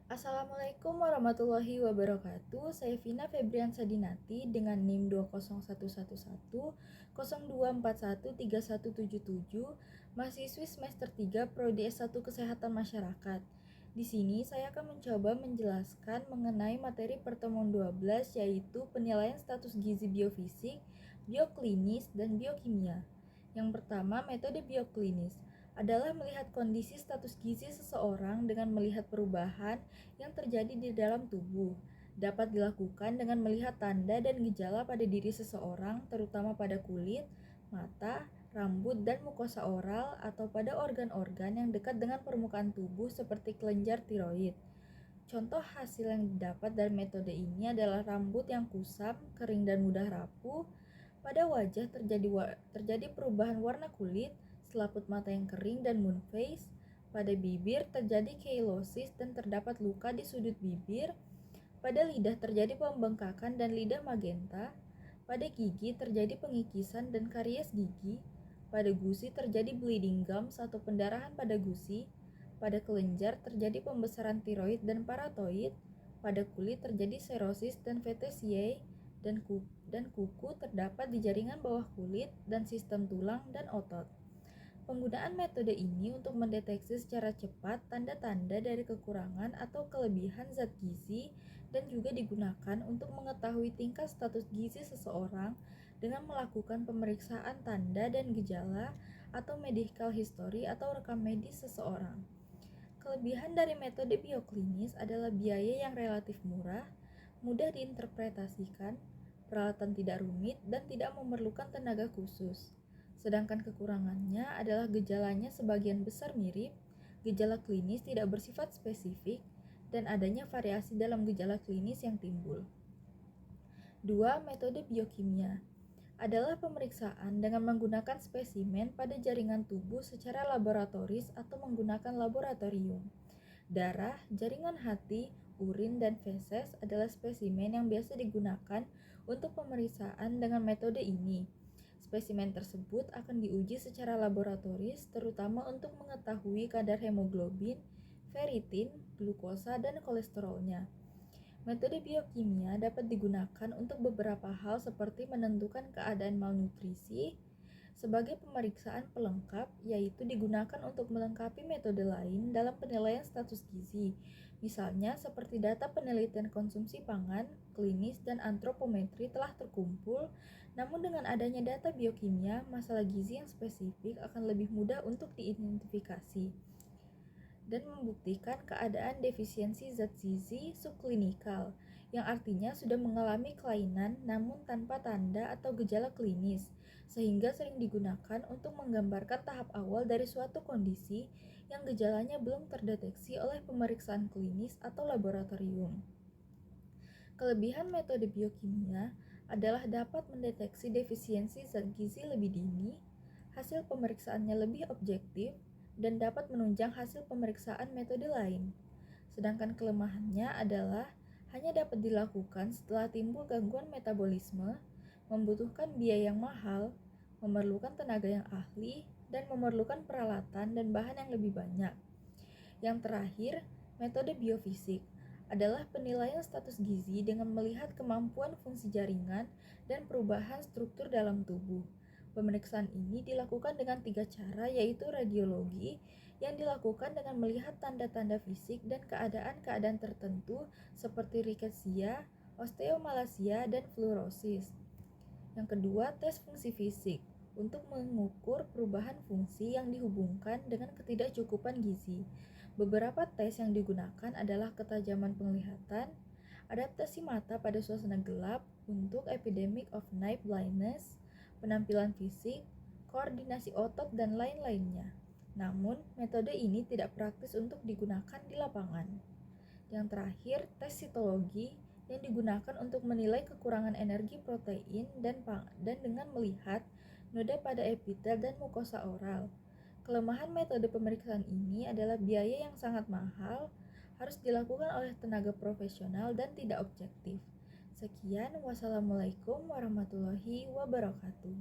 Assalamualaikum warahmatullahi wabarakatuh. Saya Vina Febriansa Dinati dengan NIM 2011102413177, mahasiswi semester 3 Prodi S1 Kesehatan Masyarakat. Di sini saya akan mencoba menjelaskan mengenai materi pertemuan 12, yaitu penilaian status gizi biofisik, bioklinis, dan biokimia. Yang pertama, metode bioklinis adalah melihat kondisi status gizi seseorang dengan melihat perubahan yang terjadi di dalam tubuh. Dapat dilakukan dengan melihat tanda dan gejala pada diri seseorang, terutama pada kulit, mata, rambut, dan mukosa oral, atau pada organ-organ yang dekat dengan permukaan tubuh seperti kelenjar tiroid. Contoh hasil yang didapat dari metode ini adalah rambut yang kusam, kering, dan mudah rapuh. Pada wajah terjadi perubahan warna kulit, selaput mata yang kering dan moon face. Pada bibir terjadi keilosis dan terdapat luka di sudut bibir. Pada lidah terjadi pembengkakan dan lidah magenta. Pada gigi terjadi pengikisan dan karies gigi. Pada gusi terjadi bleeding gums atau pendarahan pada gusi. Pada kelenjar terjadi pembesaran tiroid dan paratoid. Pada kulit terjadi serosis dan vetesiae. Dan kuku terdapat di jaringan bawah kulit dan sistem tulang dan otot. Penggunaan metode ini untuk mendeteksi secara cepat tanda-tanda dari kekurangan atau kelebihan zat gizi dan juga digunakan untuk mengetahui tingkat status gizi seseorang dengan melakukan pemeriksaan tanda dan gejala atau medical history atau rekam medis seseorang. Kelebihan dari metode bioklinis adalah biaya yang relatif murah, mudah diinterpretasikan, peralatan tidak rumit, dan tidak memerlukan tenaga khusus. Sedangkan kekurangannya adalah gejalanya sebagian besar mirip, gejala klinis tidak bersifat spesifik, dan adanya variasi dalam gejala klinis yang timbul. 2. Metode biokimia adalah pemeriksaan dengan menggunakan spesimen pada jaringan tubuh secara laboratoris atau menggunakan laboratorium. Darah, jaringan hati, urin, dan feses adalah spesimen yang biasa digunakan untuk pemeriksaan dengan metode ini. Spesimen tersebut akan diuji secara laboratoris, terutama untuk mengetahui kadar hemoglobin, ferritin, glukosa, dan kolesterolnya. Metode biokimia dapat digunakan untuk beberapa hal seperti menentukan keadaan malnutrisi. Sebagai pemeriksaan pelengkap, yaitu digunakan untuk melengkapi metode lain dalam penilaian status gizi, misalnya seperti data penelitian konsumsi pangan, klinis, dan antropometri telah terkumpul, namun dengan adanya data biokimia, masalah gizi yang spesifik akan lebih mudah untuk diidentifikasi dan membuktikan keadaan defisiensi zat gizi subklinikal, yang artinya sudah mengalami kelainan namun tanpa tanda atau gejala klinis, sehingga sering digunakan untuk menggambarkan tahap awal dari suatu kondisi yang gejalanya belum terdeteksi oleh pemeriksaan klinis atau laboratorium. Kelebihan metode biokimia adalah dapat mendeteksi defisiensi zat gizi lebih dini, hasil pemeriksaannya lebih objektif, dan dapat menunjang hasil pemeriksaan metode lain. Sedangkan kelemahannya adalah hanya dapat dilakukan setelah timbul gangguan metabolisme, membutuhkan biaya yang mahal, memerlukan tenaga yang ahli, dan memerlukan peralatan dan bahan yang lebih banyak. Yang terakhir, metode biofisik adalah penilaian status gizi dengan melihat kemampuan fungsi jaringan dan perubahan struktur dalam tubuh. Pemeriksaan ini dilakukan dengan 3 cara, yaitu radiologi, yang dilakukan dengan melihat tanda-tanda fisik dan keadaan-keadaan tertentu seperti rickettsia, osteomalacia, dan fluorosis. Yang kedua, tes fungsi fisik untuk mengukur perubahan fungsi yang dihubungkan dengan ketidakcukupan gizi. Beberapa tes yang digunakan adalah ketajaman penglihatan, adaptasi mata pada suasana gelap untuk epidemic of night blindness, penampilan fisik, koordinasi otot, dan lain-lainnya. Namun, metode ini tidak praktis untuk digunakan di lapangan. Yang terakhir, tes sitologi yang digunakan untuk menilai kekurangan energi protein dan dengan melihat noda pada epitel dan mukosa oral. Kelemahan metode pemeriksaan ini adalah biaya yang sangat mahal, harus dilakukan oleh tenaga profesional dan tidak objektif. Sekian, wassalamualaikum warahmatullahi wabarakatuh.